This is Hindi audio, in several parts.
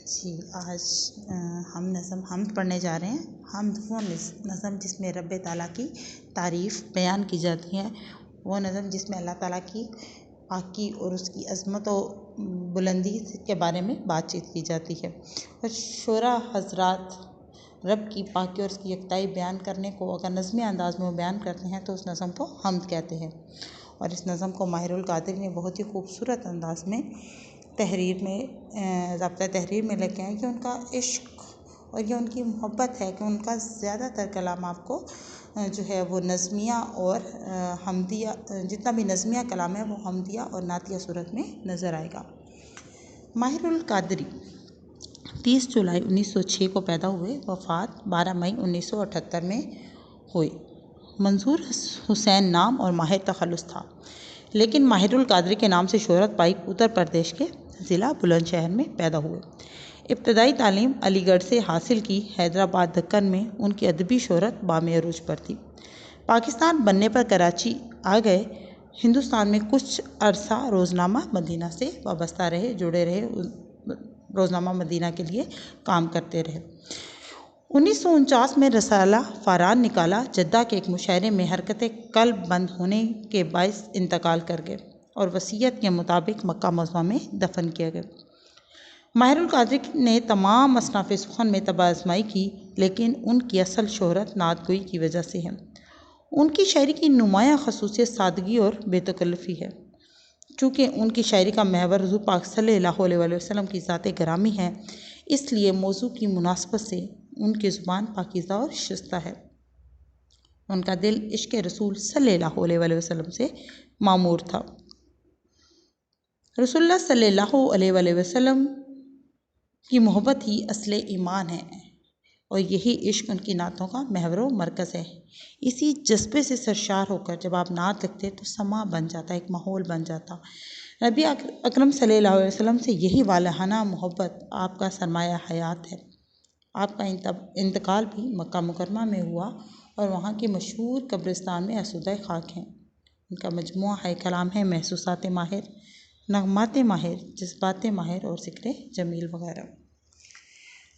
जी आज हम नज़म हम पढ़ने जा रहे हैं। हम वो नज़म जिसमें रब्बे ताला की तारीफ़ बयान की जाती है, वो नज़म जिसमें अल्लाह ताला की पाकी और उसकी अज़मत और बुलंदी के बारे में बातचीत की जाती है। और शोरा हज़रात रब की पाकी और उसकी यकताई बयान करने को अगर नज़्मी अंदाज में वो बयान करते हैं तो उस नज़म को हम्द कहते हैं। और इस नज़म को माहिरुल कादरी ने बहुत ही खूबसूरत अंदाज में ज़ाब्ता तहरीर में लेके आए कि उनका इश्क और ये उनकी मोहब्बत है कि उनका ज़्यादातर कलाम आपको जो है वो नज़मिया और हमदिया, जितना भी नज़मिया कलाम है वो हमदिया और नातिया सूरत में नज़र आएगा। माहिरुल कादरी 30 जुलाई 1906 को पैदा हुए, वफ़ात 12 मई 1978 में हुई। मंजूर हुसैन नाम और माहिर तखल्लुस था, लेकिन माहिरुल कादरी के नाम से शोहरत पाई। उत्तर प्रदेश के ज़िला बुलंदशहर में पैदा हुए। इब्तदाई तालीम अलीगढ़ से हासिल की। हैदराबाद दक्कन में उनकी अदबी शोहरत बामे-अरूज पर थी। पाकिस्तान बनने पर कराची आ गए। हिंदुस्तान में कुछ अरसा रोज़नामा मदीना से वाबस्ता रहे, जुड़े रहे, रोज़नामा मदीना के लिए काम करते रहे। 1949 में रसाला फ़ारान निकाला। जद्दा के एक मुशायरे में हरकत कल्ब बंद होने के बायस इंतकाल कर गए और वसीयत के मुताबिक मक्का मुअज़्ज़मा में दफन किया गया। माहिरुल कादरी ने तमाम असनाफ़ सुख़न में तबाज़माई की, लेकिन उनकी असल शोहरत नातगोई की वजह से है। उनकी शायरी की नुमायाँ ख़ुसूसियत सादगी और बेतकल्लुफ़ी है। चूँकि उनकी शायरी का महवर हुज़ूर पाक सल्लल्लाहु अलैहि वसल्लम की ज़ात गिरामी है, इसलिए मौज़ू की मुनासबत से उनकी ज़ुबान पाकीज़ा और शिस्ता है। उनका दिल इश्क़ रसूल सल्लल्लाहु अलैहि वसल्लम से मामूर था। रसूलुल्लाह सल्लल्लाहु अलैहि वसल्लम की मोहब्बत ही असले ईमान है और यही इश्क उनकी नातों का महवर व मरकज़ है। इसी जज्बे से सरशार होकर जब आप नात लिखते तो समा बन जाता, एक माहौल बन जाता। नबी अकरम सल्लल्लाहु अलैहि वसल्लम से यही वालहाना मोहब्बत आपका सरमाया हयात है। आपका इंतकाल भी मक्का मुकरमा में हुआ और वहाँ की मशहूर कब्रिस्तान में असुदा खाक हैं। उनका मजमुआ है कलाम है महसूसात माहिर, नगमात माहिर, जज्बात माहिर और ज़िक्र जमील वगैरह।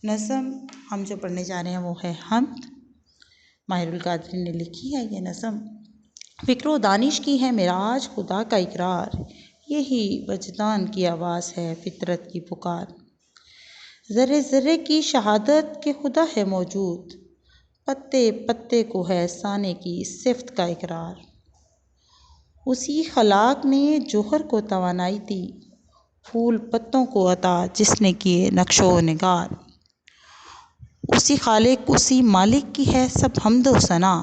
नज़म हम जो पढ़ने जा रहे हैं वो है हम्द। माहिरुल कादरी ने लिखी है ये नज़म। फ़िक्र दानिश की है मेराज खुदा का इकरार, यही वजदान की आवाज़ है फितरत की पुकार। ज़र्रे ज़र्रे की शहादत के खुदा है मौजूद, पत्ते पत्ते को है साने की सिफ्त का इकरार। उसी खलाक ने जोहर को तवानाई दी, फूल पत्तों को अता जिसने किए नक्शो निगार। उसी खालिक उसी मालिक की है सब हम्द व सना,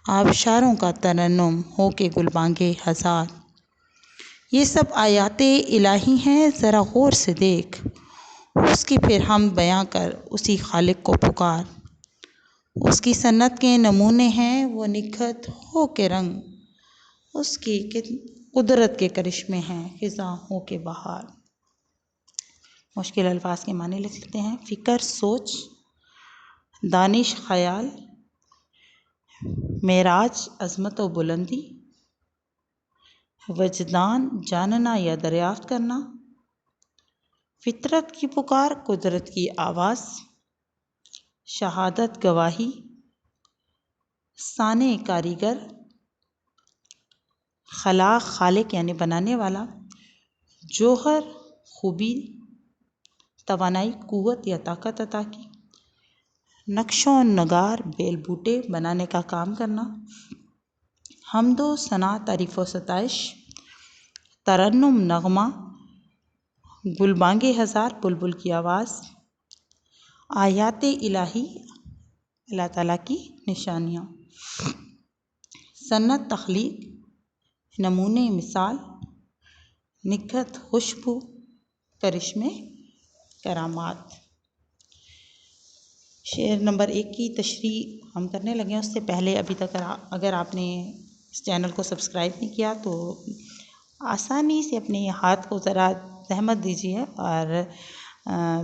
आबशारों का तरन्नुम हो के गुलबांगे हज़ार। ये सब आयाते इलाही हैं ज़रा गौर से देख, उसकी फिर हम बयां कर उसी खालिक को पुकार। उसकी सन्नत के नमूने हैं वो निखत हो के रंग, उसकी कुदरत के करिश्मे हैं फ़िज़ाओं के बहार। मुश्किल अल्फाज के माने लिख लेते हैं। फ़िक्र सोच, दानिश ख़याल, मेराज अज़मत व बुलंदी, वजदान जानना या दरियाफ्त करना, फितरत की पुकार कुदरत की आवाज़, शहादत गवाही, साने कारीगर, खलाक खालिक यानी बनाने वाला, जोहर खूबी, तवानाई कुव्वत या ताकत अता की, नक्शो नगार बेल बूटे बनाने का काम करना, हम्दो सना तारीफ़ व सताइश, तरन्नुम नगमा, गुलबांगे हज़ार बुलबुल की आवाज़, आयाते इलाही अल्लाह ताला की निशानियाँ, सन्नत तख्लीक, नमूने मिसाल, निखत खुशबू, करिश्मे करामात। शेर नंबर 1 की तशरीह हम करने लगे हैं। उससे पहले अभी तक अगर आपने इस चैनल को सब्सक्राइब नहीं किया तो आसानी से अपने हाथ को ज़रा ज़हमत दीजिए और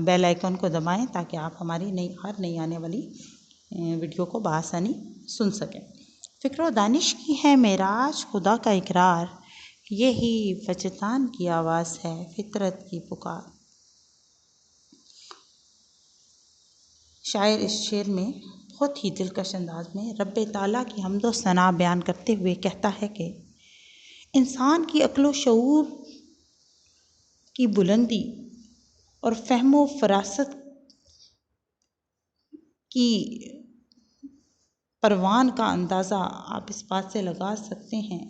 बेल आइकन को दबाएं ताकि आप हमारी हर नई आने वाली वीडियो को बआसानी सुन सकें। फ़िक्र दानिश की है मेराज खुदा का इकरार, यही वजदान की आवाज़ है फितरत की पुकार। शायर इस शेर में बहुत ही दिलकश अंदाज में रब्बे ताला की हम्दो सना बयान करते हुए कहता है कि इंसान की अक्लो शऊर की बुलंदी और फहमो फरासत की परवान का अंदाज़ा आप इस बात से लगा सकते हैं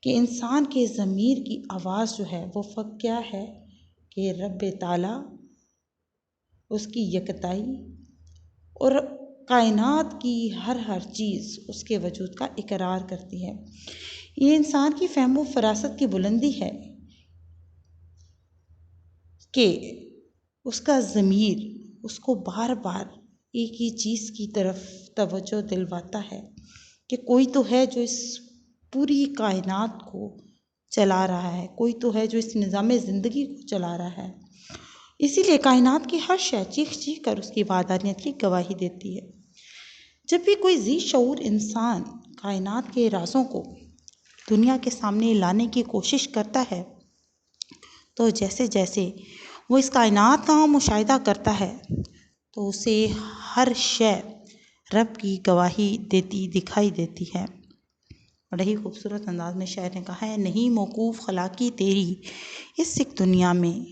कि इंसान के ज़मीर की आवाज़ जो है वो फ़र्क क्या है कि रब्बे ताला उसकी यकताई और कायनात की हर चीज़ उसके वजूद का इकरार करती है। ये इंसान की फ़हम व फ़रासत की बुलंदी है कि उसका ज़मीर उसको बार बार एक ही चीज़ की तरफ तवज्जो दिलवाता है कि कोई तो है जो इस पूरी कायनात को चला रहा है, कोई तो है जो इस निज़ाम ज़िंदगी को चला रहा है। इसीलिए कायनात की हर शय चीख चीख कर उसकी वादानियत की गवाही देती है। जब भी कोई ज़ी शऊर इंसान कायनात के राज़ों को दुनिया के सामने लाने की कोशिश करता है तो जैसे जैसे वो इस कायनात का मुशाहिदा करता है तो उसे हर शय रब की गवाही देती दिखाई देती है। बड़ा ही खूबसूरत अंदाज में शायर ने कहा है, नहीं मौकूफ़ खलाकी तेरी इस सिक दुनिया में,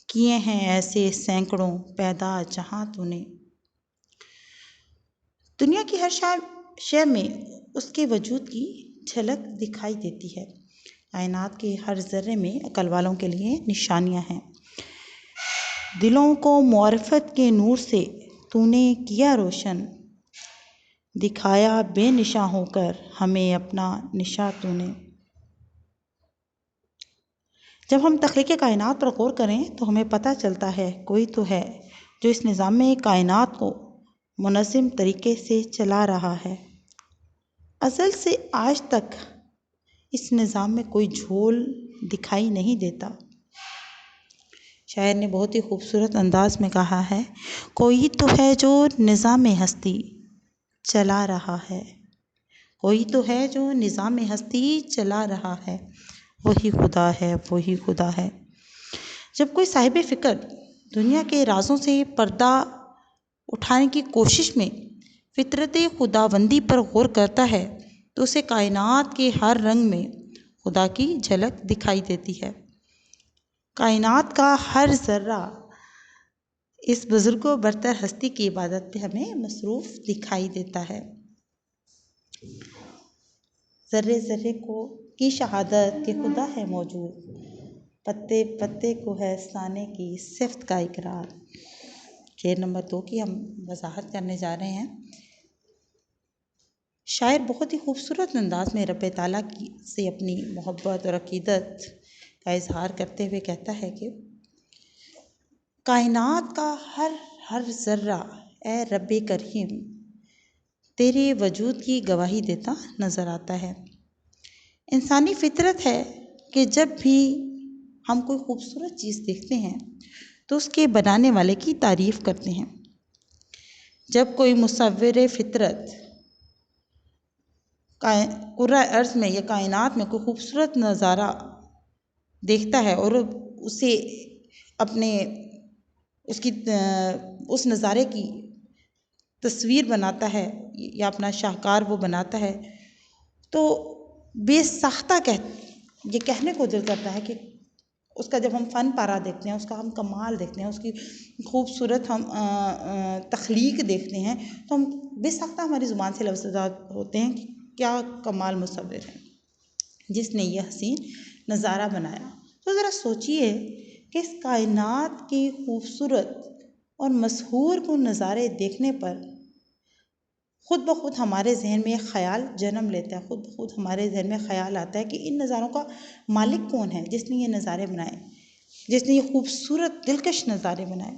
किए हैं ऐसे सैकड़ों पैदा जहाँ तूने। दुनिया की हर शय में उसके वजूद की झलक दिखाई देती है। कायनात के हर ज़र्रे में अकल वालों के लिए निशानियाँ हैं। दिलों को मारिफत के नूर से तूने किया रोशन, दिखाया बेनिशा होकर हमें अपना निशा तूने। जब हम तख्लीक़ कायनात पर गौर करें तो हमें पता चलता है कोई तो है जो इस निज़ाम कायनात को मुनज़्ज़म तरीके से चला रहा है। अज़ल से आज तक इस निज़ाम में कोई झोल दिखाई नहीं देता। शायर ने बहुत ही खूबसूरत अंदाज में कहा है, कोई तो है जो निज़ाम हस्ती चला रहा है, कोई तो है जो निज़ाम हस्ती चला रहा है, वही खुदा है, वही खुदा है। जब कोई साहिब फ़िक्र दुनिया के राज़ों से पर्दा उठाने की कोशिश में फितरत खुदाबंदी पर गौर करता है तो उसे कायनात के हर रंग में खुदा की झलक दिखाई देती है। कायनात का हर ज़र्रा इस बुज़ुर्ग व बरतर हस्ती की इबादत में हमें मसरूफ़ दिखाई देता है। ज़र्रे ज़र्रे को की शहादत कि खुदा है मौजूद, पत्ते पत्ते को है साने की सिफ़त का इकरार। शेर नंबर 2 की हम वजाहत करने जा रहे हैं। शायर बहुत ही खूबसूरत अंदाज में रब्बे ताला की से अपनी मोहब्बत और अकीदत का इजहार करते हुए कहता है कि कायनात का हर ज़र्रा ए रब्बे करीम तेरे वजूद की गवाही देता नज़र आता है। इंसानी फितरत है कि जब भी हम कोई खूबसूरत चीज़ देखते हैं तो उसके बनाने वाले की तारीफ़ करते हैं। जब कोई मुसव्विर फितरत कुर्रा अर्ज़ में या कायनात में कोई खूबसूरत नज़ारा देखता है और उसे अपने उस नज़ारे की तस्वीर बनाता है या अपना शाहकार वो बनाता है तो बेसाख्ता ये कहने को दिल करता है कि उसका जब हम फ़न पारा देखते हैं, उसका हम कमाल देखते हैं, उसकी खूबसूरत हम तख्लीक देखते हैं तो हम बेसाख्ता हमारी ज़ुबान से लफ्ज़ होते हैं कि क्या कमाल मुसव्विर है जिसने ये हसीन नज़ारा बनाया। तो ज़रा सोचिए कि इस कायनात की खूबसूरत और मशहूर को नज़ारे देखने पर खुद ब खुद हमारे जहन में ख़याल जन्म लेता है, खुद ब खुद हमारे जहन में ख़याल आता है कि इन नज़ारों का मालिक कौन है जिसने ये नज़ारे बनाए, जिसने ये खूबसूरत दिलकश नज़ारे बनाए।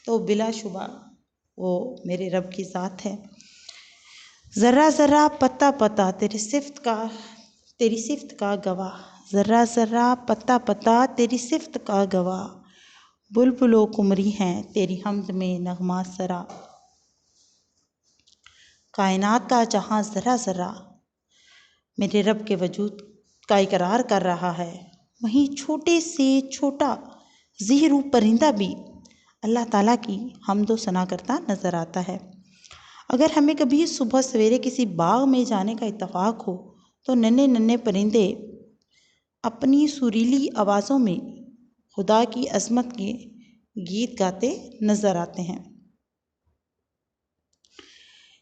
तो बिलाशुबा वो मेरे रब की ज़ात है। ज़र्रा ज़र्रा पत्ता पत्ता तेरी सिफ़त का गवाह, ज़र्रा ज़र्रा पत्ता पत्ता तेरी सिफ़त का गवाह, बुलबुलो कुमरी हैं तेरी हम्द में नगमा सरा। कायनात का जहाँ ज़रा ज़रा मेरे रब के वजूद का इकरार कर रहा है, वहीं छोटे से छोटा ज़ेहरू परिंदा भी अल्लाह ताला की हम्दो सना करता नज़र आता है। अगर हमें कभी सुबह सवेरे किसी बाग में जाने का इत्तेफाक हो तो नन्हे नन्हे परिंदे अपनी सुरीली आवाज़ों में खुदा की अज़मत के गीत गाते नज़र आते हैं।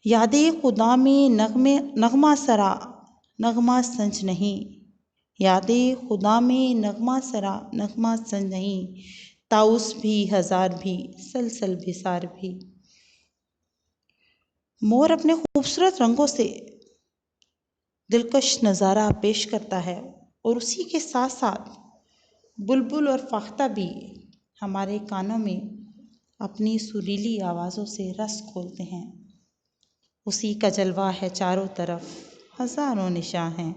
यादे खुदा में नगमा सरा नगमा संज नहीं, यादे खुदा में नगमा सरा नगमा संज नहीं, ताउस भी हज़ार भी सलसल बिसार भी। मोर अपने खूबसूरत रंगों से दिलकश नज़ारा पेश करता है और उसी के साथ साथ बुलबुल और फाख्ता भी हमारे कानों में अपनी सुरीली आवाज़ों से रस खोलते हैं। उसी का जलवा है चारों तरफ, हज़ारों निशान हैं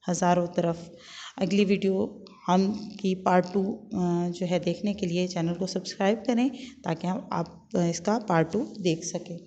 हज़ारों तरफ। अगली वीडियो हम की पार्ट 2 जो है देखने के लिए चैनल को सब्सक्राइब करें ताकि हम आप इसका पार्ट 2 देख सकें।